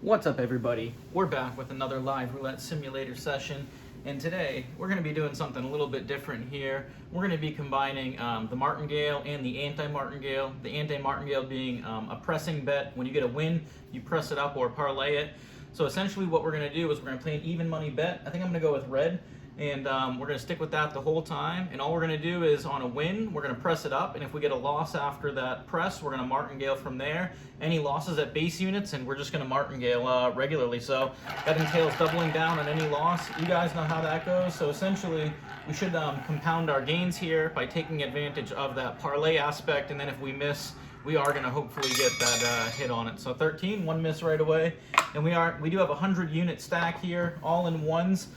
What's up, everybody? We're back with another live roulette simulator session, and today we're going to be doing something a little bit different here. We're going to be combining the martingale and the anti-martingale. The anti-martingale being a pressing bet. When you get a win, you press it up or parlay it. So essentially what we're going to do is we're going to play an even money bet. I think I'm going to go with red, and we're going to stick with that the whole time. And all we're going to do is on a win, we're going to press it up, and if we get a loss after that press, we're going to martingale from there. Any losses at base units, and we're just going to martingale regularly. So that entails doubling down on any loss. You guys know how that goes. So essentially, we should compound our gains here by taking advantage of that parlay aspect, and then if we miss, we are going to hopefully get that hit on it. So 13, one miss right away. And we do have a 100 unit stack here, all in ones.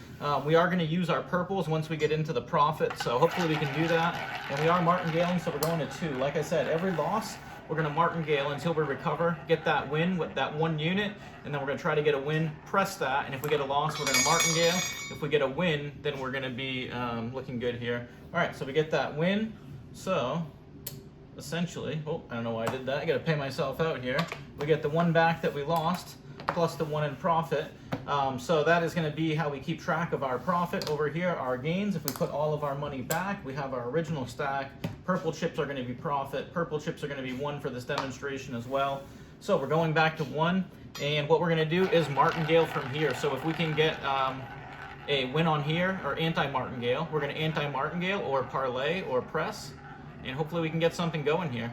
We are going to use our purples once we get into the profit, so hopefully we can do that. And we are martingaling, so we're going to 2. Like I said, every loss, we're going to martingale until we recover, get that win with that 1 unit, and then we're going to try to get a win, press that, and if we get a loss, we're going to martingale. If we get a win, then we're going to be looking good here. All right, so we get that win. So essentially, I don't know why I did that. I got to pay myself out here. We get the 1 back that we lost, plus the 1 in profit. So that is going to be how we keep track of our profit over here, our gains. If we put all of our money back, we have our original stack. Purple chips are going to be profit. Purple chips are going to be 1 for this demonstration as well. So we're going back to 1, and what we're going to do is martingale from here. So if we can get a win on here, or anti-martingale, we're going to anti-martingale or parlay or press, and hopefully we can get something going here.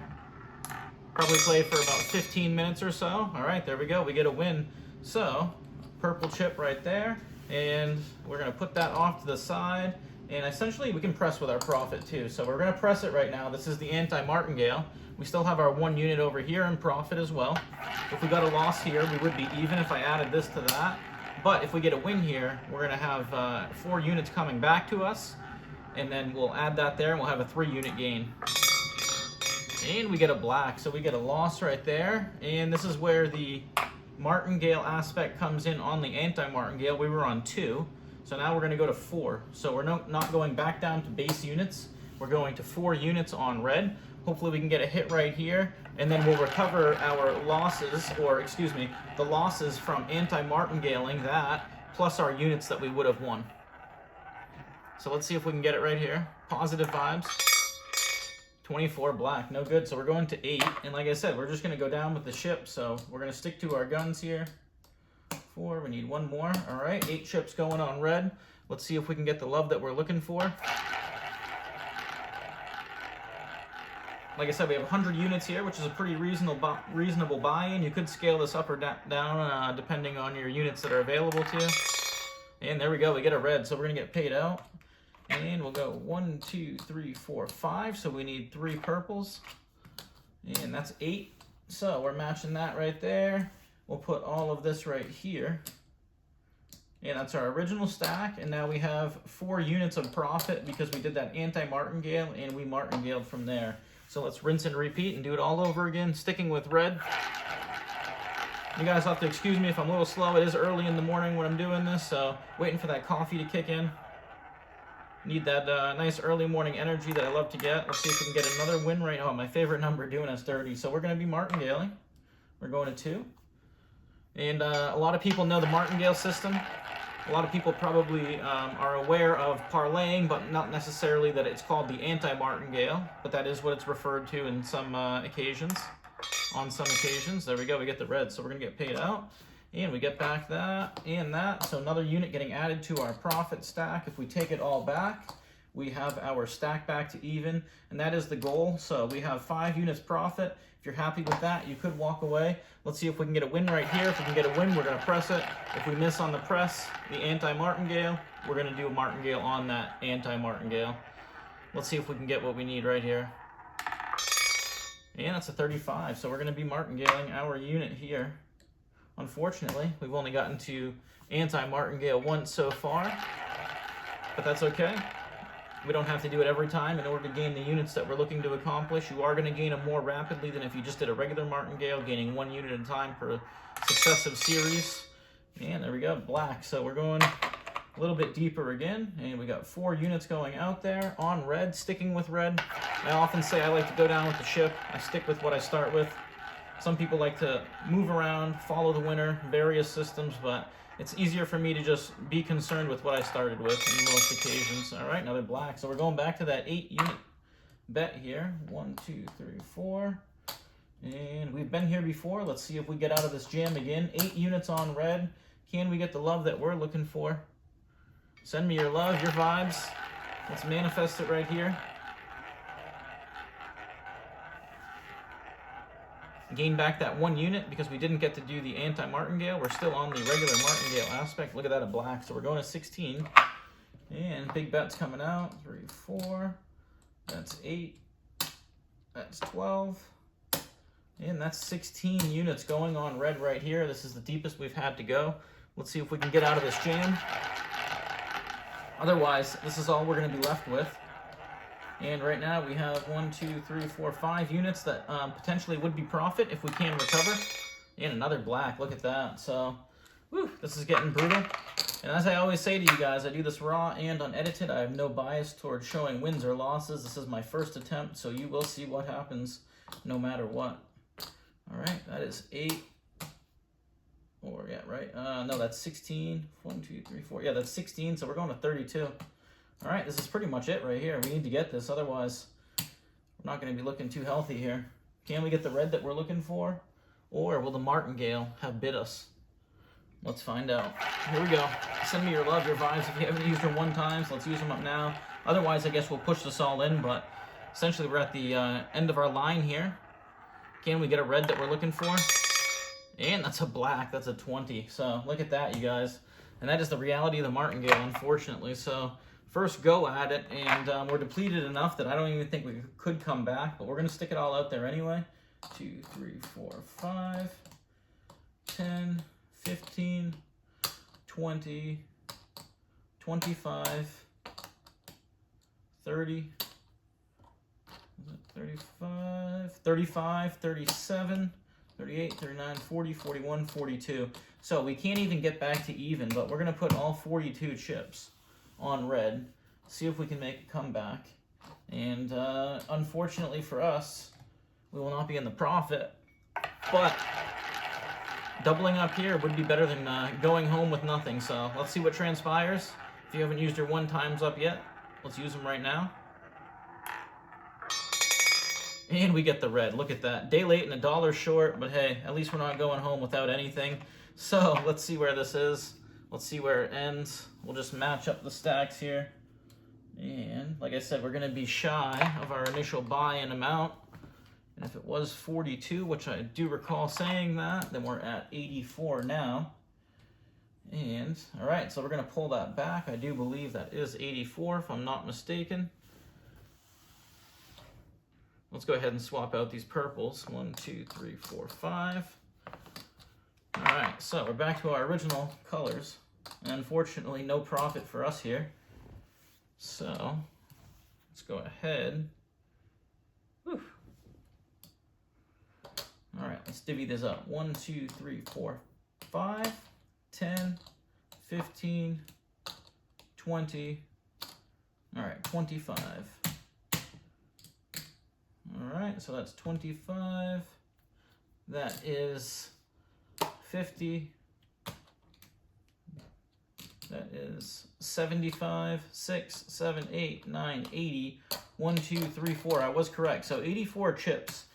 Probably play for about 15 minutes or so. All right, there we go. We get a win. So purple chip right there, and we're going to put that off to the side, and essentially we can press with our profit too. So we're going to press it right now. This is the anti-martingale. We still have our 1 unit over here in profit as well. If we got a loss here, we would be even if I added this to that. But if we get a win here, we're going to have 4 units coming back to us, and then we'll add that there, and we'll have a 3 unit gain. And we get a black, so we get a loss right there, and this is where the martingale aspect comes in on the anti-martingale. We were on 2, so now we're going to go to 4. So we're not going back down to base units. We're going to 4 units on red. Hopefully we can get a hit right here, and then we'll recover our losses, or excuse me, the losses from anti-martingaling that, plus our units that we would have won. So let's see if we can get it right here. Positive vibes. 24 black, no good. So we're going to 8, and like I said, we're just going to go down with the ship. So we're going to stick to our guns here. 4, we need 1 more. All right, 8 chips going on red. Let's see if we can get the love that we're looking for. Like I said, we have 100 units here, which is a pretty reasonable buy-in. You could scale this up or down depending on your units that are available to you. And there we go, we get a red, so we're going to get paid out. And we'll go 1, 2, 3, 4, 5. So we need 3 purples. And that's 8. So we're matching that right there. We'll put all of this right here. And that's our original stack. And now we have 4 units of profit because we did that anti-martingale and we martingaled from there. So let's rinse and repeat and do it all over again, sticking with red. You guys have to excuse me if I'm a little slow. It is early in the morning when I'm doing this, so waiting for that coffee to kick in. Need that nice early morning energy that I love to get. Let's see if we can get another win right. Oh, my favorite number doing is 30. So we're going to be martingaling. We're going to 2. And a lot of people know the martingale system. A lot of people probably are aware of parlaying, but not necessarily that it's called the anti-martingale. But that is what it's referred to in some occasions. On some occasions. There we go. We get the red. So we're going to get paid out. And we get back that and that. So another unit getting added to our profit stack. If we take it all back, we have our stack back to even. And that is the goal. So we have 5 units profit. If you're happy with that, you could walk away. Let's see if we can get a win right here. If we can get a win, we're going to press it. If we miss on the press, the anti-martingale, we're going to do a martingale on that anti-martingale. Let's see if we can get what we need right here. And that's a 35. So we're going to be martingaling our unit here. Unfortunately, we've only gotten to anti-martingale once so far, but that's okay. We don't have to do it every time in order to gain the units that we're looking to accomplish. You are going to gain them more rapidly than if you just did a regular martingale, gaining 1 unit at a time per successive series. And there we go, black. So we're going a little bit deeper again, and we got 4 units going out there on red, sticking with red. I often say I like to go down with the ship. I stick with what I start with. Some people like to move around, follow the winner, various systems, but it's easier for me to just be concerned with what I started with in most occasions. All right, another black. So we're going back to that 8-unit bet here. 1, 2, 3, 4. And we've been here before. Let's see if we get out of this jam again. 8 units on red. Can we get the love that we're looking for? Send me your love, your vibes. Let's manifest it right here. Gain back that 1 unit because we didn't get to do the anti-martingale. We're still on the regular martingale aspect. Look at that, a black. So we're going to 16. And big bet's coming out. 3, 4. That's 8. That's 12. And that's 16 units going on red right here. This is the deepest we've had to go. Let's see if we can get out of this jam. Otherwise, this is all we're going to be left with. And right now we have 1, 2, 3, 4, 5 units that potentially would be profit if we can recover. And another black, look at that. So, whew, this is getting brutal. And as I always say to you guys, I do this raw and unedited. I have no bias towards showing wins or losses. This is my first attempt, so you will see what happens no matter what. All right, that is 8. Or, yeah, right? No, that's 16. 1, 2, 3, 4. Yeah, that's 16, so we're going to 32. All right, this is pretty much it right here. We need to get this, otherwise we're not going to be looking too healthy here. Can we get the red that we're looking for? Or will the martingale have bit us? Let's find out. Here we go. Send me your love, your vibes. If you haven't used them 1 time, so let's use them up now. Otherwise, I guess we'll push this all in, but essentially we're at the end of our line here. Can we get a red that we're looking for? And that's a black. That's a 20. So look at that, you guys. And that is the reality of the martingale, unfortunately. So first go at it, and we're depleted enough that I don't even think we could come back, but we're going to stick it all out there anyway. 2, 3, 4, 5, 10, 15, 20, 25, 30, 35, 35, 37, 38, 39, 40, 41, 42. So we can't even get back to even, but we're going to put all 42 chips on red, see if we can make a comeback. And unfortunately for us, we will not be in the profit, but doubling up here would be better than going home with nothing. So let's see what transpires. If you haven't used your 1 times up yet, let's use them right now. And we get the red. Look at that. Day late and $1 short, but hey, at least we're not going home without anything. So let's see where this is. Let's see where it ends. We'll just match up the stacks here. And like I said, we're going to be shy of our initial buy-in amount. And if it was 42, which I do recall saying that, then we're at 84 now. And all right, so we're going to pull that back. I do believe that is 84 if I'm not mistaken. Let's go ahead and swap out these purples. 1, 2, 3, 4, 5. All right, so we're back to our original colors. Unfortunately, no profit for us here. So let's go ahead. Whew. All right, let's divvy this up. 1, 2, 3, 4, 5, 10, 15, 20. All right, 25. All right, so that's 25. That is 50. That is 75, 6, 7, 8, 9, 80, 1, 2, 3, 4. I was correct. So 84 chips.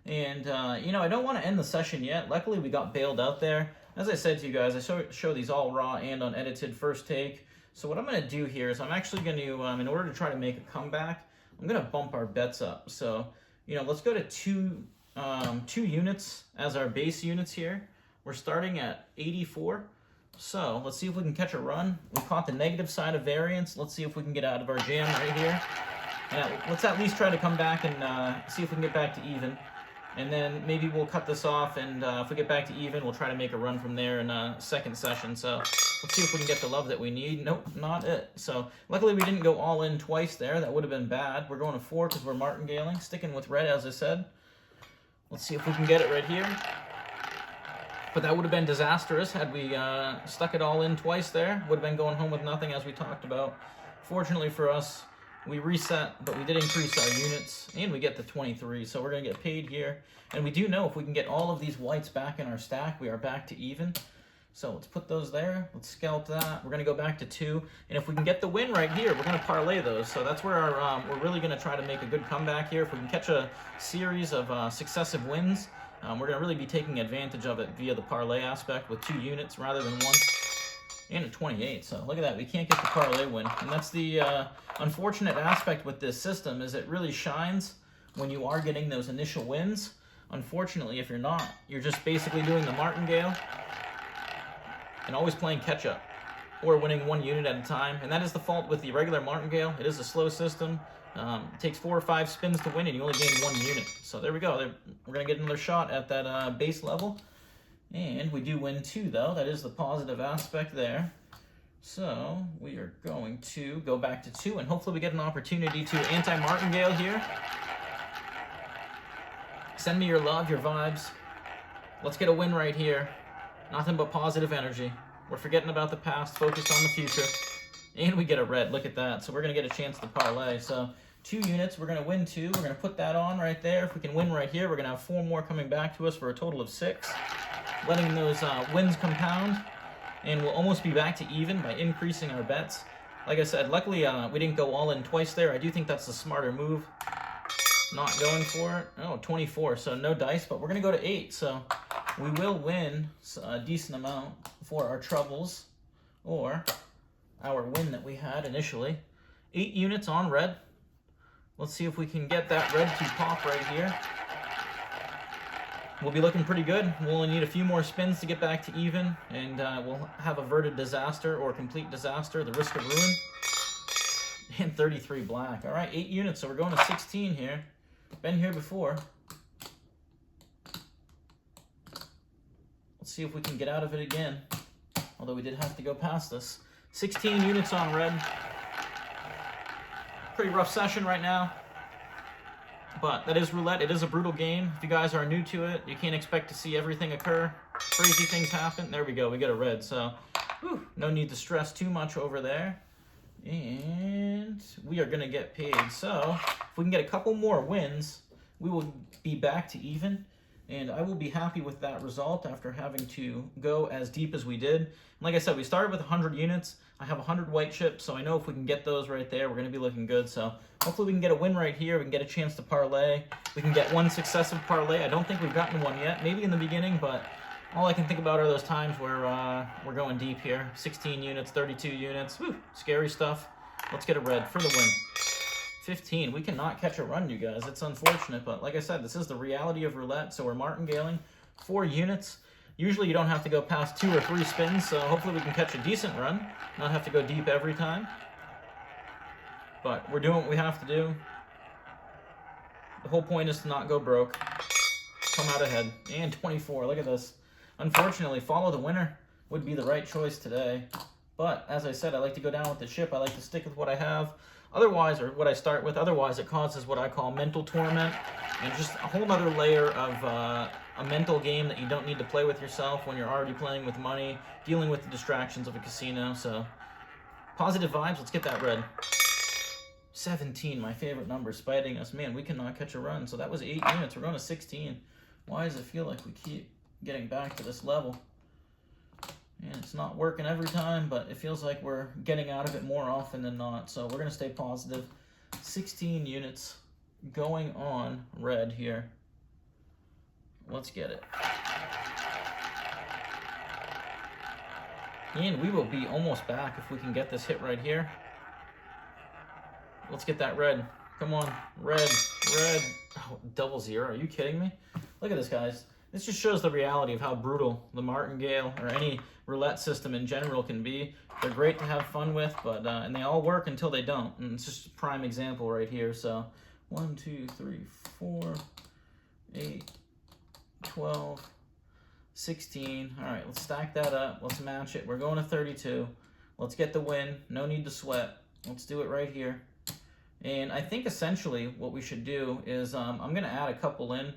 And, you know, I don't want to end the session yet. Luckily, we got bailed out there. As I said to you guys, I show these all raw and unedited first take. So what I'm going to do here is I'm actually going to, in order to try to make a comeback, I'm going to bump our bets up. So, you know, let's go to two units as our base units here. We're starting at 84. So let's see if we can catch a run. We caught the negative side of variance. Let's see if we can get out of our jam right here. And let's at least try to come back and see if we can get back to even. And then maybe we'll cut this off, and if we get back to even, we'll try to make a run from there in a second session. So let's see if we can get the love that we need. Nope, not it. So luckily we didn't go all in twice there. That would have been bad. We're going to 4 because we're martingaling, sticking with red, as I said. Let's see if we can get it right here. But that would have been disastrous had we stuck it all in twice there. Would have been going home with nothing, as we talked about. Fortunately for us, we reset, but we did increase our units, and we get the 23, so we're going to get paid here. And we do know if we can get all of these whites back in our stack, we are back to even. So let's put those there. Let's scalp that. We're going to go back to 2. And if we can get the win right here, we're going to parlay those. So that's where our, we're really going to try to make a good comeback here. If we can catch a series of successive wins, we're going to really be taking advantage of it via the parlay aspect with 2 units rather than 1. And a 28, so look at that. We can't get the parlay win. And that's the unfortunate aspect with this system, is it really shines when you are getting those initial wins. Unfortunately, if you're not, you're just basically doing the martingale and always playing catch-up or winning 1 unit at a time. And that is the fault with the regular martingale. It is a slow system. It takes 4 or 5 spins to win, and you only gain 1 unit. So there we go. We're going to get another shot at that base level. And we do win 2, though. That is the positive aspect there. So we are going to go back to 2, and hopefully we get an opportunity to anti-martingale here. Send me your love, your vibes. Let's get a win right here. Nothing but positive energy. We're forgetting about the past, focused on the future. And we get a red. Look at that. So we're going to get a chance to parlay. So 2 units, we're going to win 2. We're going to put that on right there. If we can win right here, we're going to have 4 more coming back to us for a total of 6. Letting those wins compound, and we'll almost be back to even by increasing our bets. Like I said, luckily we didn't go all in twice there. I do think that's the smarter move, not going for it. Oh, 24, so no dice, but we're going to go to 8, so we will win a decent amount for our troubles, or our win that we had initially. 8 units on red. Let's see if we can get that red to pop right here. We'll be looking pretty good. We'll only need a few more spins to get back to even, and we'll have averted disaster or complete disaster, the risk of ruin. And 33 black. All right, 8 units, so we're going to 16 here. Been here before. Let's see if we can get out of it again, although we did have to go past this. 16 units on red. Pretty rough session right now. But that is roulette. It is a brutal game. If you guys are new to it, you can't expect to see everything occur. Crazy things happen. There we go. We get a red. So, no need to stress too much over there. And we are going to get paid. So, if we can get a couple more wins, we will be back to even. And I will be happy with that result after having to go as deep as we did. And like I said, we started with 100 units. I have 100 white chips, so I know if we can get those right there, we're going to be looking good. So hopefully we can get a win right here. We can get a chance to parlay. We can get 1 successive parlay. I don't think we've gotten one yet. Maybe in the beginning, but all I can think about are those times where we're going deep here. 16 units, 32 units. Woo, scary stuff. Let's get a red for the win. 15. We cannot catch a run, you guys. It's unfortunate, but like I said, this is the reality of roulette. So we're martingaling 4 units. Usually you don't have to go past 2 or 3 spins, so hopefully we can catch a decent run, not have to go deep every time. But we're doing what we have to do. The whole point is to not go broke. Come out ahead. And 24, look at this. Unfortunately, follow the winner would be the right choice today. But as I said, I like to go down with the ship. I like to stick with what I have. Otherwise, or what I start with, otherwise it causes what I call mental torment, and just a whole other layer of a mental game that you don't need to play with yourself when you're already playing with money, dealing with the distractions of a casino. So, positive vibes. Let's get that red. 17, my favorite number, spiting us. Man, we cannot catch a run. So that was 8 units. We're going to 16. Why does it feel like we keep getting back to this level? And it's not working every time, but it feels like we're getting out of it more often than not. So we're going to stay positive. 16 units going on red here. Let's get it. And we will be almost back if we can get this hit right here. Let's get that red. Come on. Red. Red. Oh, 00. Are you kidding me? Look at this, guys. This just shows the reality of how brutal the martingale or any roulette system in general can be. They're great to have fun with, but and they all work until they don't. And it's just a prime example right here. So 1, 2, 3, 4, 8, 12, 16. All right, let's stack that up. Let's match it. We're going to 32. Let's get the win. No need to sweat. Let's do it right here. And I think essentially what we should do is I'm going to add a couple in.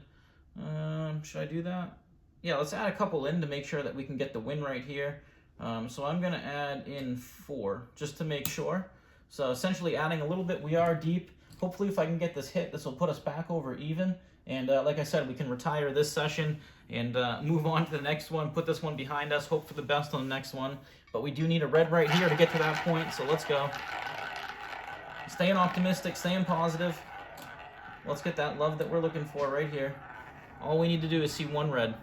Should I do that? Yeah, let's add a couple in to make sure that we can get the win right here. So I'm going to add in 4 just to make sure. So essentially adding a little bit, we are deep. Hopefully if I can get this hit, this will put us back over even. And like I said, we can retire this session and move on to the next one, put this one behind us, hope for the best on the next one. But we do need a red right here to get to that point, so let's go. Staying optimistic, staying positive. Let's get that love that we're looking for right here. All we need to do is see one red.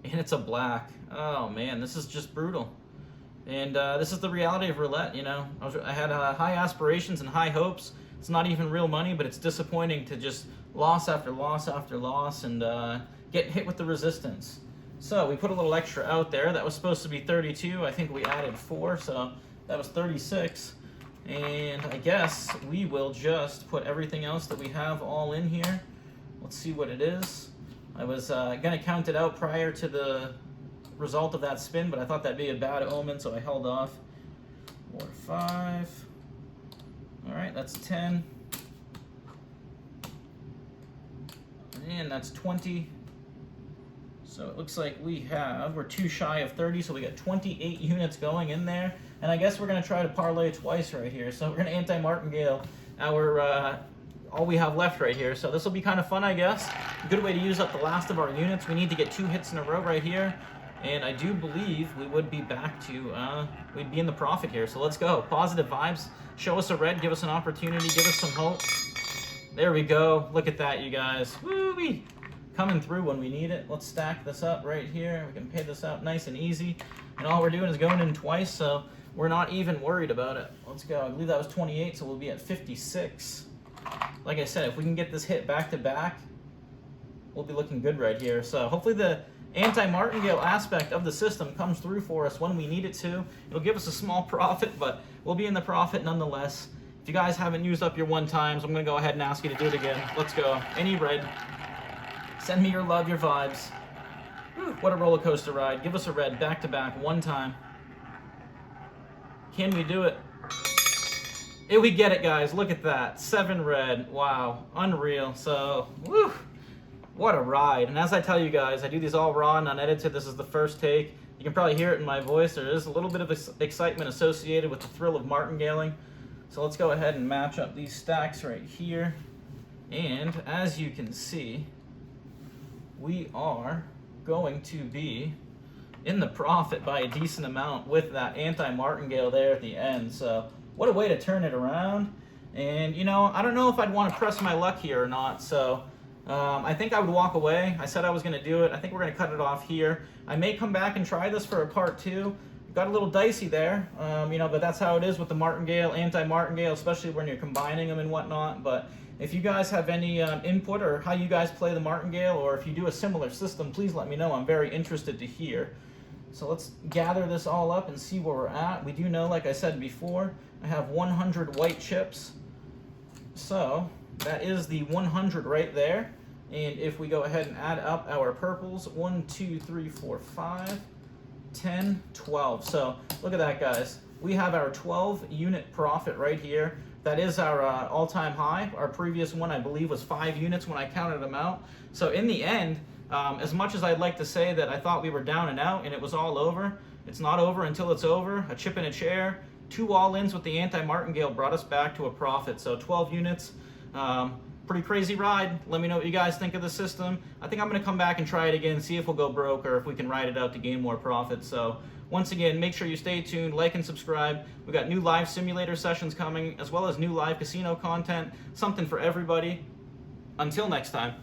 And it's a black. Oh man, this is just brutal. And this is the reality of roulette, you know. I had high aspirations and high hopes. It's not even real money, but it's disappointing to just loss after loss after loss and get hit with the resistance. So we put a little extra out there. That was supposed to be 32. I think we added 4, so that was 36. And I guess we will just put everything else that we have all in here. Let's see what it is. I was going to count it out prior to the result of that spin, but I thought that'd be a bad omen, so I held off. 4, 5. All right, that's 10. And that's 20. So it looks like we're too shy of 30, so we got 28 units going in there. And I guess we're going to try to parlay twice right here. So we're going to anti-martingale all we have left right here. So this will be kind of fun, I guess. A good way to use up the last of our units. We need to get 2 hits in a row right here. And I do believe we would be back to, we'd be in the profit here. So let's go. Positive vibes. Show us a red. Give us an opportunity. Give us some hope. There we go. Look at that, you guys. Woo-wee. Coming through when we need it. Let's stack this up right here. We can pay this out nice and easy. And all we're doing is going in twice, so we're not even worried about it. Let's go. I believe that was 28, so we'll be at 56. Like I said, if we can get this hit back to back, we'll be looking good right here. So hopefully the anti-martingale aspect of the system comes through for us when we need it to. It'll give us a small profit, but we'll be in the profit nonetheless. If you guys haven't used up your 1 times, I'm going to go ahead and ask you to do it again. Let's go. Any red. Send me your love, your vibes. Whew, what a roller coaster ride. Give us a red back to back 1 time. Can we do it? Here we get it, guys. Look at that. 7 red. Wow. Unreal. So, whew. What a ride. And as I tell you guys, I do these all raw and unedited. This is the first take. You can probably hear it in my voice. There is a little bit of excitement associated with the thrill of martingaling. So let's go ahead and match up these stacks right here. And as you can see, we are going to be in the profit by a decent amount with that anti-martingale there at the end. So what a way to turn it around. And, you know, I don't know if I'd want to press my luck here or not. So I think I would walk away. I said I was going to do it. I think we're going to cut it off here. I may come back and try this for a part 2. Got a little dicey there, you know, but that's how it is with the martingale, anti-martingale, especially when you're combining them and whatnot. But if you guys have any input or how you guys play the martingale, or if you do a similar system, please let me know. I'm very interested to hear. So let's gather this all up and see where we're at. We do know, like I said before, I have 100 white chips. So that is the 100 right there. And if we go ahead and add up our purples, 1, 2, 3, 4, 5, 10, 12. So look at that, guys. We have our 12 unit profit right here. That is our all-time high. Our previous one, I believe, was 5 units when I counted them out. So in the end, as much as I'd like to say that I thought we were down and out and it was all over, it's not over until it's over. A chip in a chair, 2 all-ins with the anti-martingale brought us back to a profit. So 12 units. Pretty crazy ride. Let me know what you guys think of the system. I think I'm going to come back and try it again, see if we'll go broke or if we can ride it out to gain more profit. So once again, make sure you stay tuned, like and subscribe. We got new live simulator sessions coming, as well as new live casino content, something for everybody. Until next time.